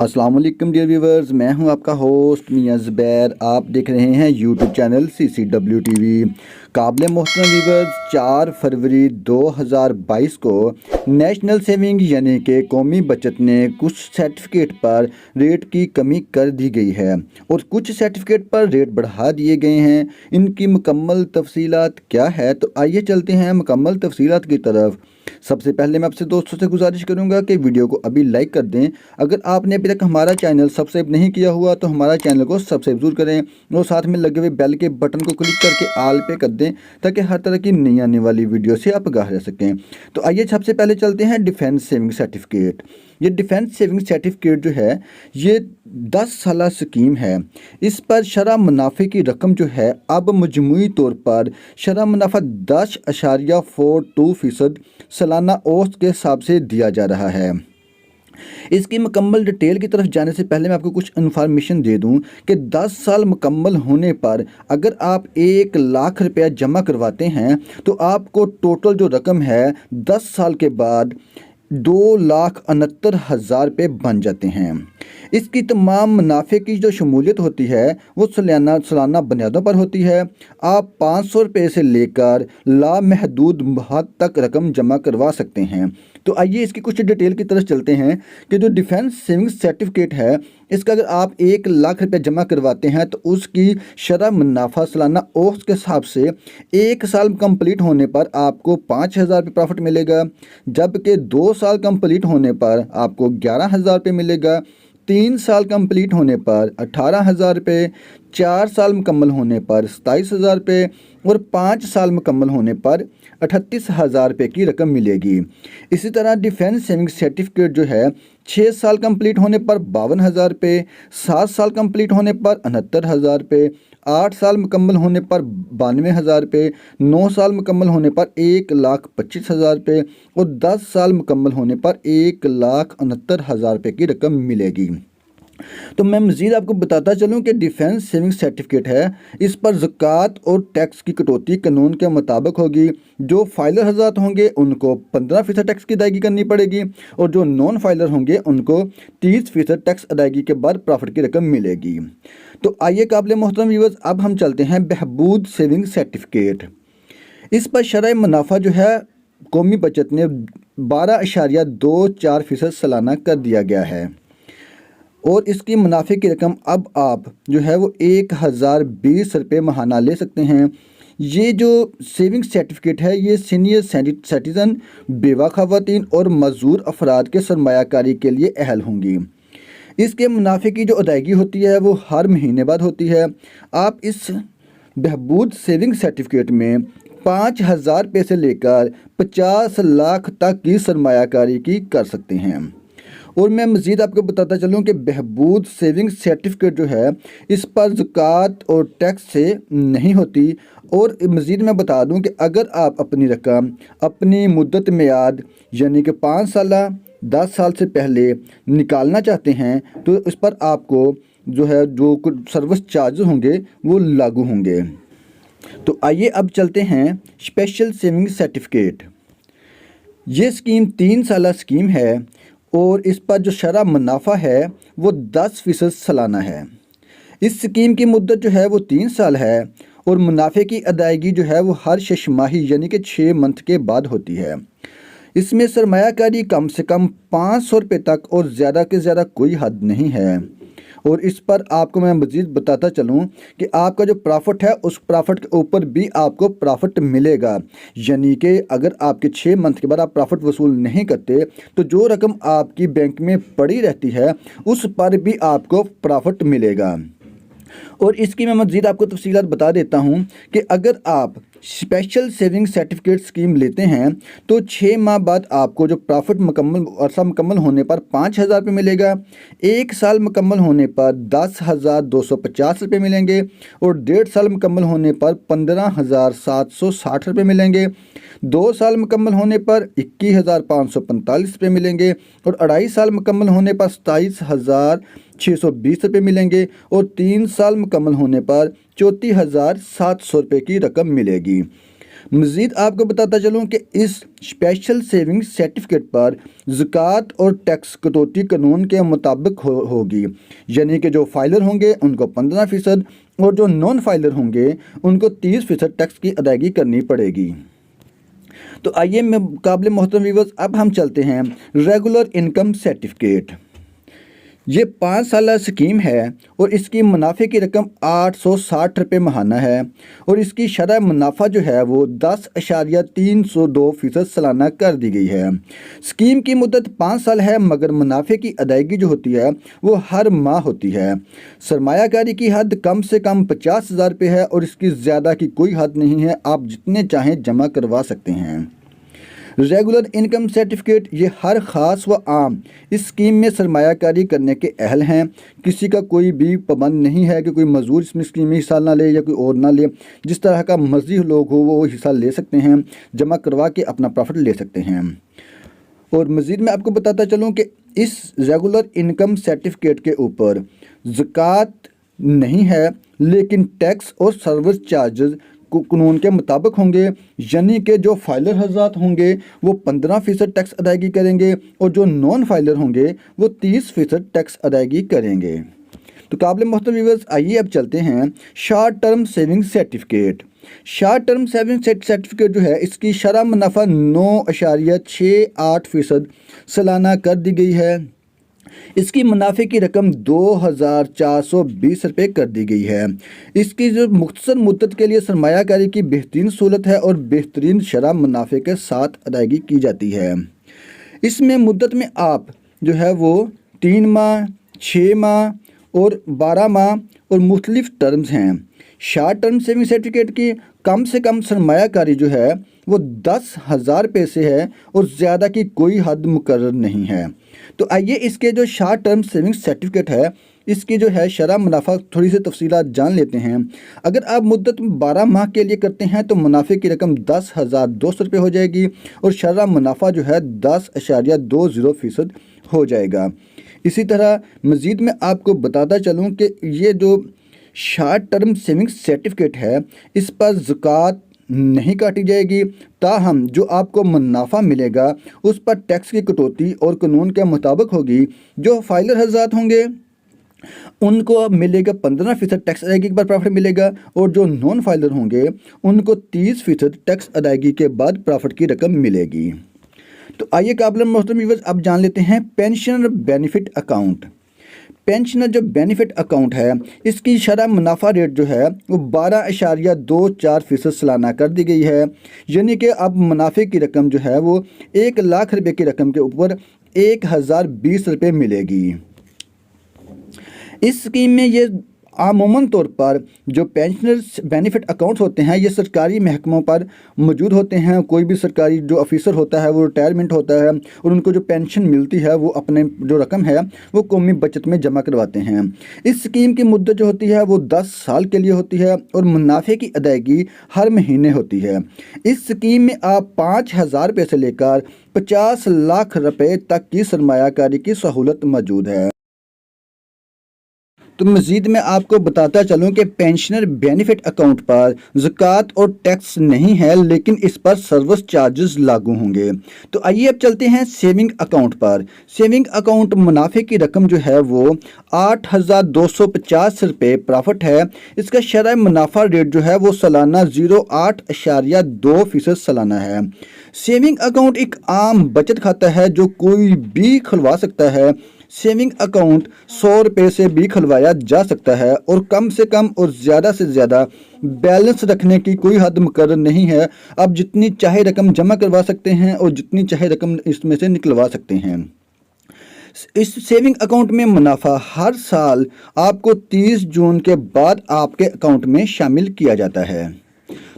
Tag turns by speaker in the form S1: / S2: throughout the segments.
S1: अस्सलाम वालेकुम dear viewers, मैं हूं आपका होस्ट मियां ज़ुबैर। आप देख रहे हैं यूट्यूब चैनल CCW TV। काबिल मोहतरम व्यूवर्स, 4 फरवरी 2022 को नेशनल सेविंग यानी कि कौमी बचत ने कुछ सर्टिफिकेट पर रेट की कमी कर दी गई है और कुछ सर्टिफिकेट पर रेट बढ़ा दिए गए हैं। इनकी मुकम्मल तफसीलात क्या है, तो आइए चलते हैं मुकम्मल तफसीलात की तरफ। सबसे पहले मैं आपसे दोस्तों से गुजारिश करूंगा कि वीडियो को अभी लाइक कर दें। अगर आपने अभी तक हमारा चैनल सब्सक्राइब नहीं किया हुआ तो हमारा चैनल को सब्सक्राइब जरूर करें और साथ में लगे हुए बेल के बटन को क्लिक करके ऑल पे कर दें ताकि हर तरह की नई आने वाली वीडियो से आप आगाह रह सकें। तो आइए सबसे पहले चलते हैं डिफेंस सेविंग सर्टिफिकेट। ये डिफेंस सेविंग सर्टिफिकेट जो है ये 10 साला स्कीम है। इस पर शरह मुनाफे की रकम जो है अब मजमूई तौर पर शरह मुनाफा 10.42% सालाना औसत के हिसाब से दिया जा रहा है। इसकी मुकम्मल डिटेल की तरफ जाने से पहले मैं आपको कुछ इन्फॉर्मेशन दे दूं कि 10 साल मुकम्मल होने पर अगर आप 1 लाख रुपया जमा करवाते हैं तो आपको टोटल जो रकम है 10 साल के बाद 2,69,000 रुपये बन जाते हैं। इसकी तमाम मुनाफे की जो शमूलियत होती है वो सालाना बुनियादों पर होती है। आप 500 रुपये से लेकर लामहदूद हद तक रकम जमा करवा सकते हैं। तो आइए इसकी कुछ डिटेल की तरफ चलते हैं कि जो डिफेंस सेविंग सर्टिफिकेट है इसका अगर आप 1 लाख रुपये जमा करवाते हैं तो उसकी शरह मुनाफा सालाना औसत के हिसाब से 1 साल कंप्लीट होने पर आपको 5,000 रुपये प्रॉफिट मिलेगा, जबकि 2 साल कंप्लीट होने पर आपको 11,000 रुपये मिलेगा, 3 साल कंप्लीट होने पर 18,000 रुपये, 4 साल मुकम्मल होने पर 27,000 रुपये और 5 साल मुकम्मल होने पर 38,000 रुपये की रकम मिलेगी। इसी तरह डिफेंस सेविंग सर्टिफिकेट जो है 6 साल कंप्लीट होने पर 52,000 रुपये, 7 साल कंप्लीट होने पर 69,000 रुपये, 8 साल मुकम्मल होने पर 92,000 रुपये, 9 साल मुकम्मल होने पर 1,25,000 रुपये और 10 साल मुकम्मल होने पर 1,69,000 रुपये की रकम मिलेगी। तो मैं मज़ीद आपको बताता चलूं कि डिफेंस सेविंग सर्टिफिकेट है इस पर ज़कात और टैक्स की कटौती कानून के मुताबिक होगी। जो फाइलर हज़रात होंगे उनको 15% टैक्स की अदायगी करनी पड़ेगी और जो नॉन फाइलर होंगे उनको 30% टैक्स अदायगी के बाद प्रॉफिट की रकम मिलेगी। तो आइए काबिल मोहतरम व्यूअर्स, अब हम चलते हैं बहबूद सेविंग सर्टिफिकेट। इस पर शरह मुनाफा जो है कौमी बचत ने 12.24% सालाना कर दिया गया है और इसकी मुनाफे की रकम अब आप जो है वो 1,020 रुपये माहाना ले सकते हैं। ये जो सेविंग सर्टिफिकेट है ये सीनियर सिटीज़न, बेवा ख़वातीन और मज़दूर अफराद के सरमायाकारी के लिए अहल होंगी। इसके मुनाफे की जो अदायगी होती है वो हर महीने बाद होती है। आप इस बहबूद सेविंग सर्टिफिकेट में 5,000 रुपये से लेकर 50 लाख तक की सरमायाकारी की कर सकते हैं। और मैं मज़ीद आपको बताता चलूँ कि बहबूद सेविंग सर्टिफिकेट जो है इस पर ज़कात और टैक्स से नहीं होती। और मज़ीद मैं बता दूँ कि अगर आप अपनी रकम अपनी मुद्दत मियाद यानी कि 5 साल 10 साल से पहले निकालना चाहते हैं तो इस पर आपको जो है जो सर्विस चार्जेस होंगे वो लागू होंगे। तो आइए अब चलते हैं स्पेशल सेविंग सर्टिफिकेट। ये स्कीम 3 साला स्कीम है और इस पर जो शरह मुनाफा है वो 10% सालाना है। इस स्कीम की मुद्दत जो है वो 3 साल है और मुनाफे की अदायगी जो है वो हर 6 माही यानी कि 6 मंथ के बाद होती है। इसमें सरमायाकारी कम से कम 500 रुपये तक और ज़्यादा के ज़्यादा कोई हद नहीं है। और इस पर आपको मैं मज़ीद बताता चलूँ कि आपका जो प्रॉफिट है उस प्रॉफिट के ऊपर भी आपको प्रॉफिट मिलेगा, यानी कि अगर आपके 6 मंथ के बाद आप प्रॉफिट वसूल नहीं करते तो जो रकम आपकी बैंक में पड़ी रहती है उस पर भी आपको प्रॉफिट मिलेगा। और इसकी मैं मज़ीद आपको तफसीलात बता देता हूँ कि अगर आप स्पेशल सेविंग सर्टिफिकेट स्कीम लेते हैं तो 6 माह बाद आपको जो प्रॉफिट मुकम्मल होने पर 5,000 रुपये मिलेगा, 1 साल मुकम्मल होने पर 10,250 रुपये मिलेंगे और 1.5 साल मुकम्मल होने पर 15,760 रुपये मिलेंगे, 2 साल मुकम्मल होने पर 21,545 रुपये मिलेंगे और 2.5 साल मुकम्मल होने पर 27,620 रुपये मिलेंगे और 3 साल मुकम्मल होने पर 34,700 रुपये की रकम मिलेगी। मज़ीद आपको बताता चलूँ कि इस स्पेशल सेविंग सर्टिफिकेट पर ज़कात और टैक्स कटौती कानून के मुताबिक होगी, यानी कि जो फाइलर होंगे उनको 15% और जो नॉन फाइलर होंगे उनको 30% टैक्स की अदायगी करनी पड़ेगी। तो आइए काबिल मोहतरम व्यूअर्स, अब हम चलते हैं रेगुलर इनकम सर्टिफिकेट। ये 5 साला स्कीम है और इसकी मुनाफे की रकम 860 रुपये महाना है और इसकी शरह मुनाफा जो है वो 10.302% सालाना कर दी गई है। स्कीम की मुद्दत 5 साल है, मगर मुनाफे की अदायगी जो होती है वो हर माह होती है। सरमायाकारी की हद कम से कम 50,000 रुपये है और इसकी ज़्यादा की कोई हद नहीं है, आप जितने चाहें जमा करवा सकते हैं। रेगुलर इनकम सर्टिफिकेट ये हर ख़ास व आम इस स्कीम में सरमायाकारी करने के अहल हैं। किसी का कोई भी पाबंद नहीं है कि कोई मजदूर इसमें स्कीम में हिस्सा ना ले या कोई और ना ले। जिस तरह का मर्जी लोग हो वो हिस्सा ले सकते हैं, जमा करवा के अपना प्रॉफिट ले सकते हैं। और मज़ीद मैं आपको बताता चलूँ कि इस रेगुलर इनकम सर्टिफिकेट के ऊपर ज़कात नहीं है, लेकिन टैक्स और सर्विस चार्जेस कानून के मुताबिक होंगे, यानी कि जो फाइलर हज़रात होंगे वो 15% टैक्स अदायगी करेंगे और जो नॉन फाइलर होंगे वो 30% टैक्स अदायगी करेंगे। तो काबिल मोहतरम व्यूअर्स, आइए अब चलते हैं short term saving certificate. Short term saving certificate जो है इसकी शरह मुनाफा 9.68% सालाना कर दी गई है। इसकी मुनाफे की रकम 2,420 रुपये कर दी गई है। इसकी जो मुख्तसर मुद्दत के लिए सरमायाकारी की बेहतरीन सहूलत है और बेहतरीन शरह मुनाफे के साथ अदायगी की जाती है। इसमें मुद्दत में आप जो है वो 3 माह, 6 माह और 12 माह और मुख्तलिफ टर्म्स हैं। शॉर्ट टर्म सेविंग सर्टिफिकेट की कम से कम सरमायाकारी जो है वो 10,000 रुपये से है और ज़्यादा की कोई हद मुकर्रर नहीं है। तो आइए इसके जो शॉर्ट टर्म सेविंग सर्टिफिकेट है इसकी जो है शरह मुनाफा थोड़ी सी तफसीलात जान लेते हैं। अगर आप मुद्दत 12 माह के लिए करते हैं तो मुनाफे की रकम 10,200 रुपये हो जाएगी और शरह मुनाफा जो है 10.20% हो जाएगा। इसी तरह मज़ीद मैं आपको बताता चलूँ कि ये जो शॉर्ट टर्म सेविंग सर्टिफिकेट है इस पर ज़कात नहीं काटी जाएगी, ताहम जो आपको मुनाफा मिलेगा उस पर टैक्स की कटौती और कानून के मुताबिक होगी। जो फाइलर हज़रात होंगे उनको मिलेगा 15% टैक्स अदायगी पर प्रॉफिट मिलेगा और जो नॉन फाइलर होंगे उनको 30% टैक्स अदायगी के बाद प्रॉफिट की रकम मिलेगी। तो आइए काबिल मोहतरम व्यूअर्स, अब जान लेते हैं पेंशनर बेनिफिट अकाउंट। पेंशनर जो बेनिफिट अकाउंट है इसकी शरह मुनाफा रेट जो है वो 12.24% सालाना कर दी गई है, यानी कि अब मुनाफे की रकम जो है वो 1 लाख रुपये की रकम के ऊपर 1,020 रुपये मिलेगी। इस स्कीम में ये आमूमन तौर पर जो पेंशनर्स बेनिफिट अकाउंट्स होते हैं ये सरकारी महकमों पर मौजूद होते हैं। कोई भी सरकारी जो ऑफिसर होता है वो रिटायरमेंट होता है और उनको जो पेंशन मिलती है वो अपने जो रकम है वो कौमी बचत में जमा करवाते हैं। इस स्कीम की मुद्दत जो होती है वो 10 साल के लिए होती है और मुनाफे की अदायगी हर महीने होती है। इस स्कीम में आप 5,000 रुपये से लेकर 50 लाख रुपये तक की सरमायाकारी की सहूलत मौजूद है। तो मज़ीद मैं आपको बताता चलूँ कि पेंशनर बेनिफिट अकाउंट पर ज़कात और टैक्स नहीं है, लेकिन इस पर सर्विस चार्जेस लागू होंगे। तो आइए अब चलते हैं सेविंग अकाउंट पर। सेविंग अकाउंट मुनाफे की रकम जो है वो 8,250 रुपये प्रॉफिट है। इसका शरह मुनाफा रेट जो है वो सालाना 0.8% सालाना है। सेविंग अकाउंट एक आम बचत खाता है जो कोई भी खुलवा सकता है। सेविंग अकाउंट 100 रुपये से भी खुलवाया जा सकता है और कम से कम और ज़्यादा से ज़्यादा बैलेंस रखने की कोई हद मुकर्रर नहीं है। आप जितनी चाहे रकम जमा करवा सकते हैं और जितनी चाहे रकम इसमें से निकलवा सकते हैं। इस सेविंग अकाउंट में मुनाफा हर साल आपको 30 जून के बाद आपके अकाउंट में शामिल किया जाता है।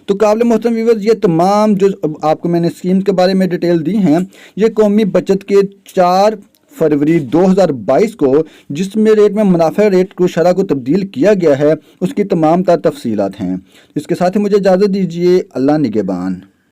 S1: तो काबिल मोहतरम व्यूअर्स, ये तमाम जो आपको मैंने स्कीम के बारे में डिटेल दी हैं ये कौमी बचत के 4 फरवरी 2022 को जिसमें रेट में मुनाफा रेट को शरह को तब्दील किया गया है उसकी तमाम तफसीलात हैं। इसके साथ ही मुझे इजाज़त दीजिए। अल्लाह निगहबान।